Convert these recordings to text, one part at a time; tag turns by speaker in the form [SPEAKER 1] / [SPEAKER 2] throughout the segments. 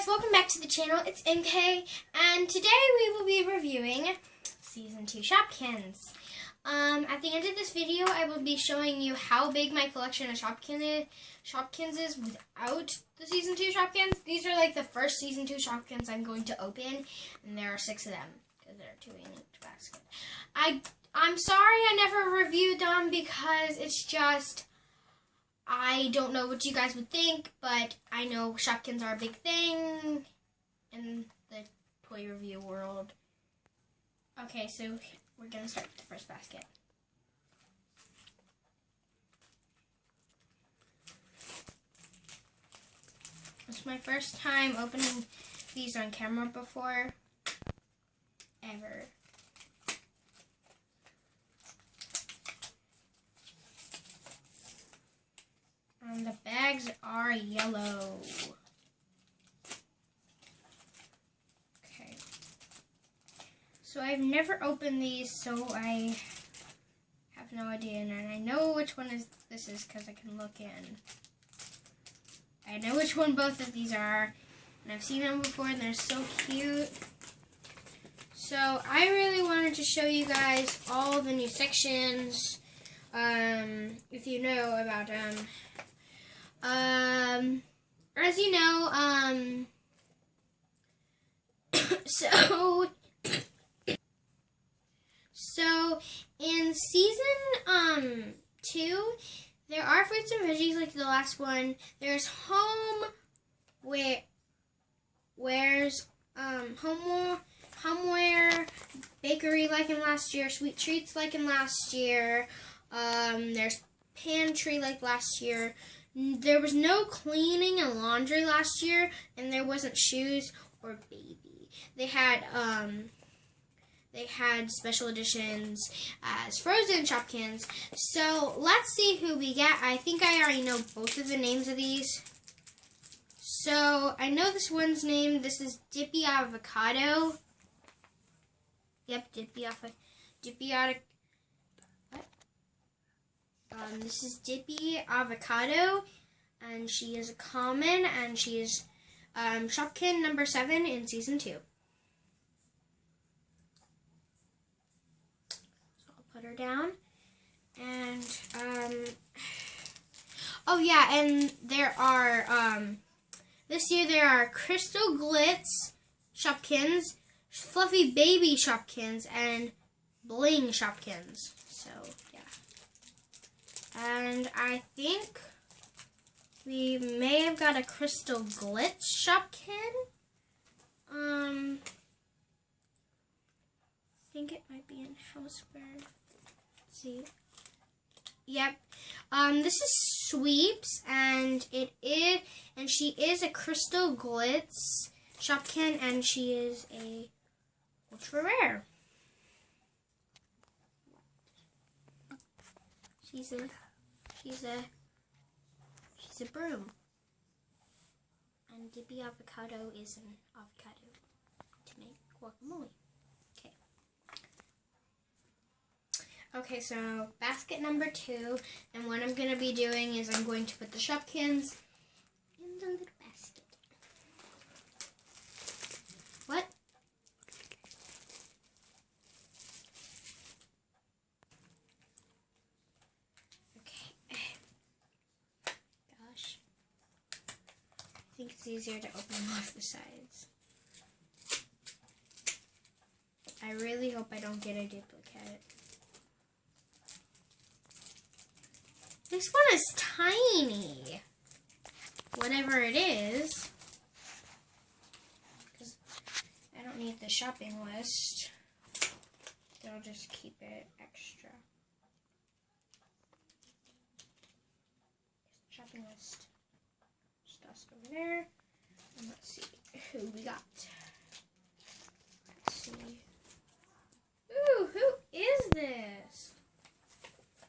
[SPEAKER 1] guys, welcome back to the channel. It's MK, and today we will be reviewing Season 2 Shopkins. At the end of this video, I will be showing you how big my collection of Shopkins is without the Season 2 Shopkins. These are like the first Season 2 Shopkins I'm going to open, and there are 6 of them, because there are 2 in each basket. I'm sorry I never reviewed them, because it's just... I don't know what you guys would think, but I know Shopkins are a big thing in the toy review world. Okay, so we're going to start with the first basket. It's my first time opening these on camera before, ever. And the bags are yellow. Okay. So I've never opened these, so I have no idea. And I know which one this is because I can look in. I know which one both of these are. And I've seen them before and they're so cute. So I really wanted to show you guys all the new sections. If you know about them. As you know, so in season 2, there are fruits and veggies like the last one. There's homeware, bakery like in last year, sweet treats like in last year. There's pantry like last year. There was no cleaning and laundry last year, and there wasn't shoes or baby. They had special editions as frozen Shopkins. So let's see who we get. I think I already know both of the names of these. So I know this one's name. This is Dippy Avocado. Yep, Dippy Avocado. This is Dippy Avocado, and she is a common, and she is Shopkin number 7 in season 2. So I'll put her down, and oh yeah, and there are this year there are Crystal Glitz Shopkins, Fluffy Baby Shopkins, and Bling Shopkins. So yeah. And I think we may have got a Crystal Glitz Shopkin. I think it might be in Houseware. Let's see. Yep. This is Sweeps, and she is a Crystal Glitz Shopkin, and she is a ultra rare. She's a broom. And Dippy Avocado is an avocado to make guacamole. Okay, so basket number 2, and what I'm going to be doing is I'm going to put the Shopkins in the little basket. What? I think it's easier to open them off the sides. I really hope I don't get a duplicate. This one is tiny. Whatever it is. Because I don't need the shopping list. They'll just keep it extra. Shopping list. Over there, and let's see who we got. Let's see. Ooh, who is this?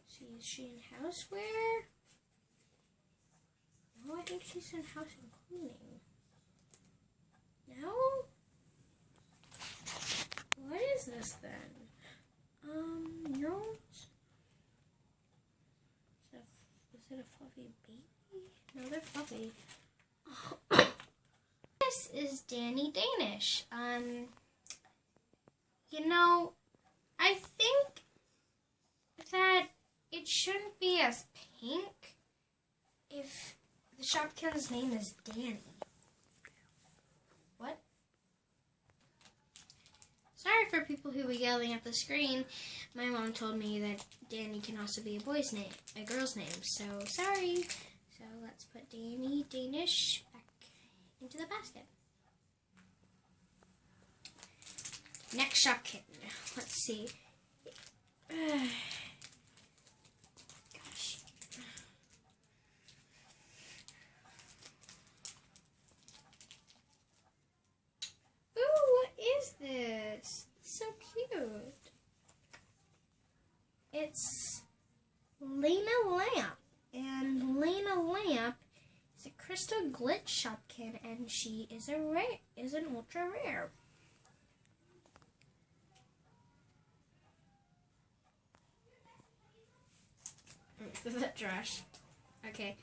[SPEAKER 1] See, is she in Houseware? No, I think she's in House and Cleaning. No? What is this then? No. Is it a fluffy baby? No, they're fluffy. this is Danny Danish. You know, I think that it shouldn't be as pink if the Shopkins name is Danny. What? Sorry for people who were yelling at the screen. My mom told me that Danny can also be a boy's name, a girl's name. So sorry. So let's put Danny Danish back into the basket. Next Shopkin. Let's see. Gosh. Ooh, what is this? It's so cute. It's Lena Lamp. And Lena Lamp is a crystal glitch Shopkin, and she is an ultra rare. Is that trash? Okay.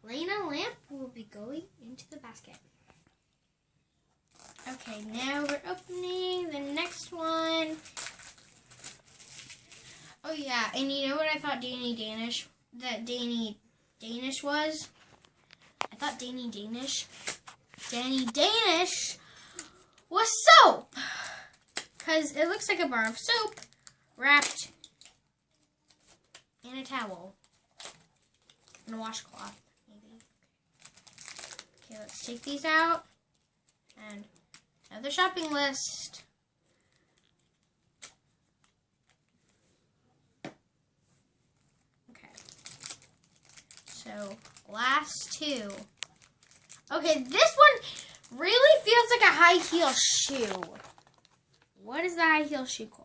[SPEAKER 1] Lena Lamp will be going into the basket. Okay, now we're opening the next one. Oh yeah, and you know what I thought Danny Danish was? I thought Danny Danish was soap. Because it looks like a bar of soap wrapped in a towel. And a washcloth, maybe. Okay, let's take these out. And another shopping list. Okay. So, last two. Okay, this one really feels like a high heel shoe. What is the high heel shoe called?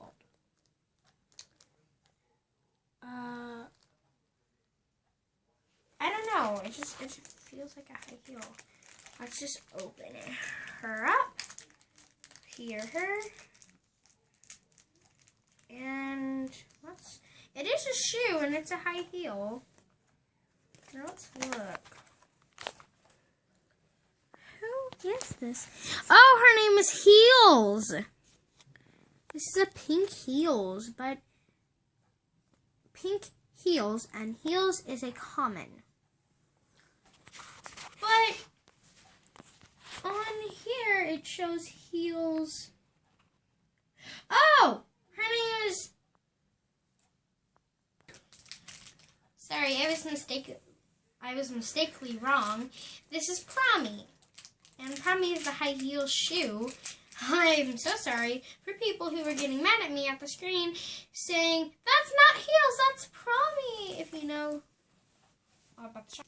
[SPEAKER 1] I don't know. It just feels like a high heel. Let's just open her up. Hear her. And it is a shoe and it's a high heel. Now let's look. Who is this? Oh, her name is Heels. This is a pink heels, but pink heels, and heels is a common. But on here it shows heels. Oh, her name is. Sorry, I was mistakenly wrong. This is Promi, and Promi is the high heel shoe. I'm so sorry for people who were getting mad at me at the screen saying, that's not heels, that's Promi, if you know all about the shop.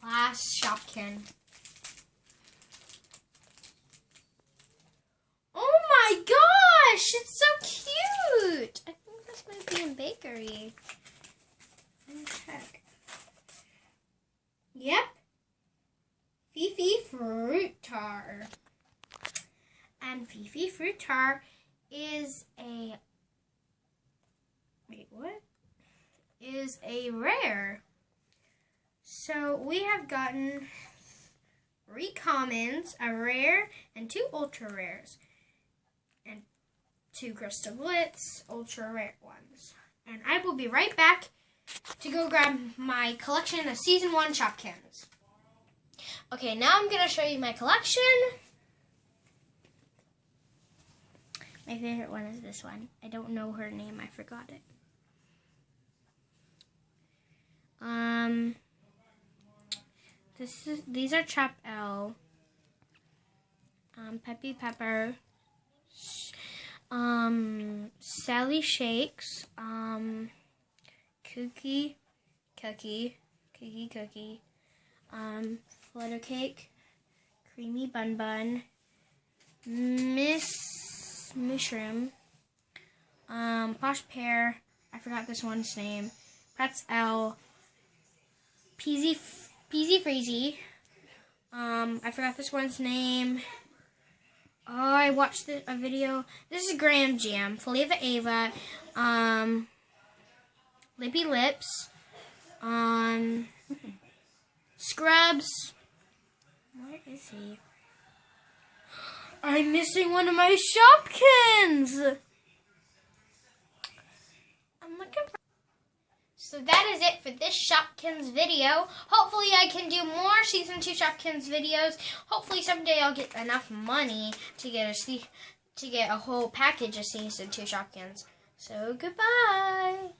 [SPEAKER 1] Last Shopkin. Oh my gosh, it's so cute. I think this might be in bakery. Let me check. Yep. Fifi Fruit Tar. And Fifi Fruit Tar is a rare. So we have gotten 3 commons, a rare, and 2 ultra rares. And 2 crystal glitz, ultra rare ones. And I will be right back to go grab my collection of Season 1 Shopkins. Okay, now I'm going to show you my collection. My favorite one is this one. I don't know her name. I forgot it. These are Chop L. Peppy Pepper. Sally Shakes. Cookie. Flutter Cake. Creamy Bun Bun. Miss Mushroom, Posh Pear, I forgot this one's name, Pretzel, Peasy Freezy, I forgot this one's name. Oh, I watched a video. This is Graham Jam, Flavor Ava, Lippy Lips, Scrubs. Where is he? I'm missing one of my Shopkins. I'm looking for... So that is it for this Shopkins video. Hopefully I can do more Season 2 Shopkins videos. Hopefully someday I'll get enough money to get a whole package of Season 2 Shopkins. So goodbye.